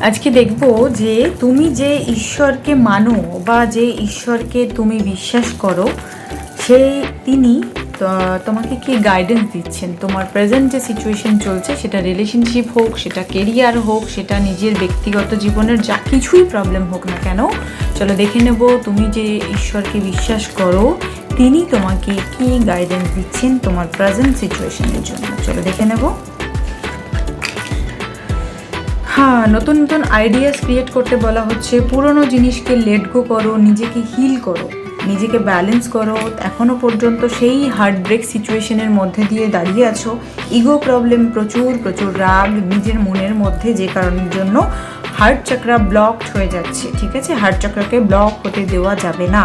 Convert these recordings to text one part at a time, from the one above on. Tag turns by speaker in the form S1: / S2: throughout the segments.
S1: আজকে দেখব যে তুমি যে ঈশ্বরকে মানো বা যে ঈশ্বরকে তুমি বিশ্বাস করো তিনি তোমাকে কি গাইডেন্স দিচ্ছেন। তোমার প্রেজেন্ট যে সিচুয়েশন চলছে, সেটা রিলেশনশিপ হোক, সেটা কেরিয়ার হোক, সেটা নিজের ব্যক্তিগত জীবনের যা কিছুই প্রবলেম হোক না কেন, চলো দেখে নেব তুমি যে ঈশ্বরকে বিশ্বাস করো তিনি তোমাকে কি গাইডেন্স দিচ্ছেন তোমার প্রেজেন্ট সিচুয়েশনের জন্য। চলো দেখে নেব। হ্যাঁ, নতুন নতুন আইডিয়াস ক্রিয়েট করতে বলা হচ্ছে। পুরনো জিনিসকে লেট গো করো, নিজেকে হিল করো, নিজেকে ব্যালেন্স করো। এখনও পর্যন্ত সেই হার্ট ব্রেক সিচুয়েশনের মধ্যে দিয়ে দাঁড়িয়ে আছো। ইগো প্রবলেম, প্রচুর প্রচুর রাগ নিজের মনের মধ্যে, যে কারণের জন্য হার্ট চাকরা ব্লকড হয়ে যাচ্ছে। ঠিক আছে, হার্ট চাকরাকে ব্লক হতে দেওয়া যাবে না।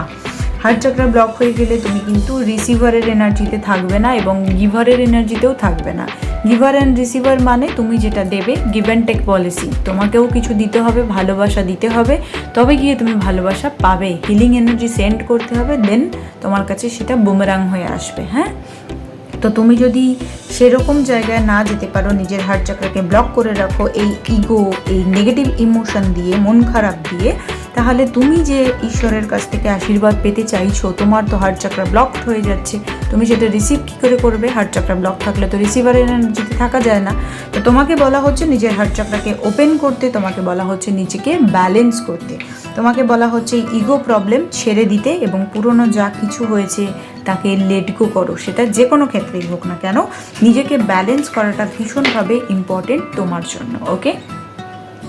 S1: হার্ট চাকরা ব্লক হয়ে গেলে তুমি কিন্তু রিসিভারের এনার্জিতে থাকবে না এবং গিভারের এনার্জিতেও থাকবে না। গিভার অ্যান্ড রিসিভার মানে তুমি যেটা দেবে, গিভ অ্যান্ড টেক পলিসি। তোমাকেও কিছু দিতে হবে, ভালোবাসা দিতে হবে, তবে গিয়ে তুমি ভালোবাসা পাবে। হিলিং এনার্জি সেন্ড করতে হবে, দেন তোমার কাছে সেটা বুমেরাং হয়ে আসবে। হ্যাঁ, তো তুমি যদি সেরকম জায়গায় না যেতে পারো, নিজের হার্ট চাকরাকে ব্লক করে রাখো এই ইগো, এই নেগেটিভ ইমোশন দিয়ে, মন খারাপ দিয়ে, তাহলে তুমি যে ঈশ্বরের কাছ থেকে আশীর্বাদ পেতে চাইছো, তোমার তো হার্ট চাকরা ব্লকড হয়ে যাচ্ছে। তুমি সেটা রিসিভ কী করে করবে? হার্ট চাকরা ব্লক থাকলে তো রিসিভারের এনার্জিতে থাকা যায় না। তো তোমাকে বলা হচ্ছে নিজের হার্ট চাকরাকে ওপেন করতে, তোমাকে বলা হচ্ছে নিজেকে ব্যালেন্স করতে, তোমাকে বলা হচ্ছে ইগো প্রবলেম ছেড়ে দিতে এবং পুরনো যা কিছু হয়েছে তাকে লেট গো করো। সেটা যে কোনো ক্ষেত্রেই হোক না কেন, নিজেকে ব্যালেন্স করাটা ভীষণভাবে ইম্পর্টেন্ট তোমার জন্য। ওকে।